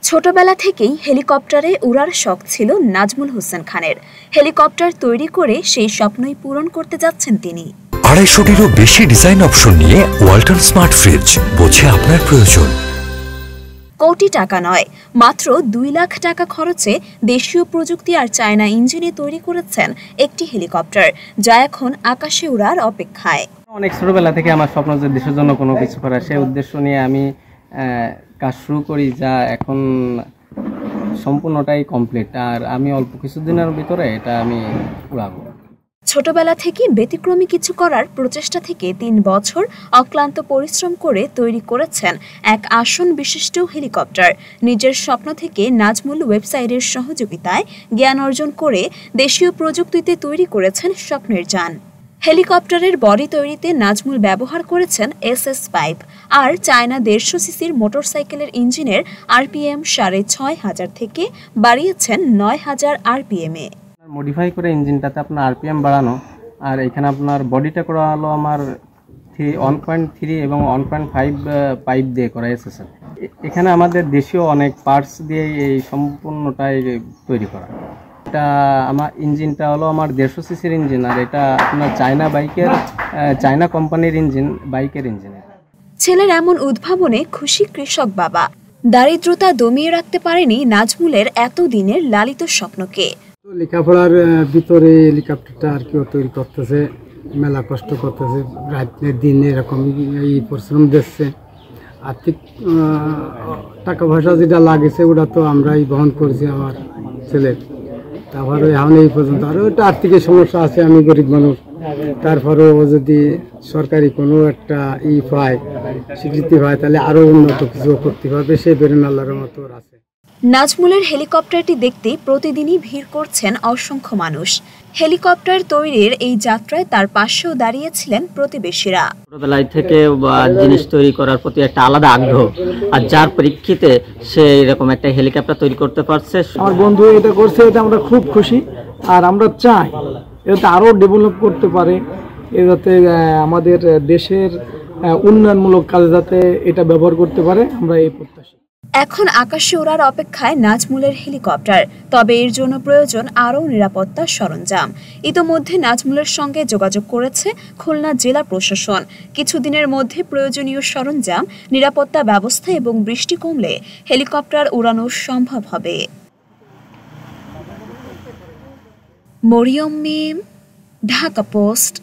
ছোটবেলা থেকেই হেলিকপ্টারে উড়ার শখ ছিল নাজমুল হোসেন খানের। হেলিকপ্টার তৈরি করে সেই স্বপ্নই পূরণ করতে যাচ্ছেন তিনি। 250-টিরও বেশি ডিজাইন অপশন নিয়ে ওয়ালটন স্মার্ট ফ্রিজ, বোঝে আপনার প্রয়োজন। কোটি টাকা নয়, মাত্র 2 লাখ টাকা খরচে দেশীয় প্রযুক্তি আর চায়না ইঞ্জিনে তৈরি করেছেন একটি হেলিকপ্টার, যা এখন আকাশে উড়ার অপেক্ষায়। অনেক ছোটবেলা থেকে আমার স্বপ্ন যে দেশের জন্য কোনো কিছু করা, সেই উদ্দেশ্য নিয়ে আমি কাজ শুরু করি, যা এখন সম্পূর্ণটাই কমপ্লিট। আর আমি অল্প কিছুদিনের ভিতরে এটা আমি উড়াবো। ছোটবেলা থেকে ব্যতিক্রমী কিছু করার প্রচেষ্টা থেকে 3 বছর অক্লান্ত পরিশ্রম করে তৈরি করেছেন এক আসন বিশিষ্ট হেলিকপ্টার। নিজের স্বপ্ন থেকে নাজমুল ওয়েবসাইটের সহযোগিতায় জ্ঞান অর্জন করে দেশীয় প্রযুক্তিতে তৈরি করেছেন স্বপ্নের যান। হেলিকপ্টারের বডি তৈরিতে নাজমুল ব্যবহার করেছেন SS পাইপ আর চায়না 150 সিসির মোটরসাইকেলের ইঞ্জিনের RPM 6500 থেকে বাড়িয়েছেন 9000 RPM এ। মডিফাই করে ইঞ্জিনটাতে আপনার RPM বাড়ানো, আর এখানে আপনার বডিটা করা হলো আমার 1.3 এবং 1.5 পাইপ দিয়ে করা এসেছে। এখানে আমাদের দেশীয় অনেক পার্টস দিয়ে এই সম্পূর্ণটাই তৈরি করা। এটা আমার ইঞ্জিনটা হলো আমার 150 সিসির ইঞ্জিন, আর এটা আপনার চায়না কোম্পানির ইঞ্জিন, বাইকের ইঞ্জিন। ছেলের এমন উদ্ভাবনে খুশি কৃষক বাবা। দারিদ্রতা দমিয়ে রাখতে পারেনি নাজমুলের এতদিনের লালিত স্বপ্নকে। লেখাপড়ার ভিতরে হেলিকপ্টারটা আর কেউ তৈরি করতেছে, মেলা কষ্ট করতেছে, রাতের দিন এরকম এই পরিশ্রম দিচ্ছে। আর্থিক টাকা পয়সা যেটা লাগেছে ওটা তো আমরাই বহন করেছি আমার ছেলের। তারপরে এখন এই পর্যন্ত আরও একটা আর্থিক সমস্যা আছে, আমি গরিব মানুষ। তারপরেও যদি সরকারি কোনো একটা পায়, স্বীকৃতি পায়, তাহলে আরও উন্নত কিছু করতে পারবে, সে বেরেন আল্লাহর মতো আছে। নাজমুলের হেলিকপ্টারটি দেখতে প্রতিদিনই ভিড় করছেন অসংখ্য মানুষ। হেলিকপ্টার তৈরির এই যাত্রায় তার পাশেও দাঁড়িয়েছিলেন প্রতিবেশীরা। ছোটবেলায় থেকে জিনিস তৈরি করার প্রতি একটা আলাদা আগ্রহ, আর যার পরীক্ষিতে সে এরকম একটা হেলিকপ্টার তৈরি করতে পারছে। আমার বন্ধু এটা করছে, এটা আমরা খুব খুশি, আর আমরা চাই এটা আরও ডেভেলপ করতে পারে, যাতে আমাদের দেশের উন্নয়নমূলক কাজে যাতে এটা ব্যবহার করতে পারে, আমরা এই প্রত্যাশা। এখন আকাশে ওড়ার অপেক্ষায় নাজমুলের হেলিকপ্টার, তবে এর জন্য প্রয়োজন আরও নিরাপত্তা সরঞ্জাম। ইতোমধ্যে নাজমুলের সঙ্গে যোগাযোগ করেছে খুলনা জেলা প্রশাসন। কিছুদিনের মধ্যে প্রয়োজনীয় সরঞ্জাম, নিরাপত্তা ব্যবস্থা এবং বৃষ্টি কমলে হেলিকপ্টার উড়ানো সম্ভব হবে। মরিয়ম মিম, ঢাকা পোস্ট।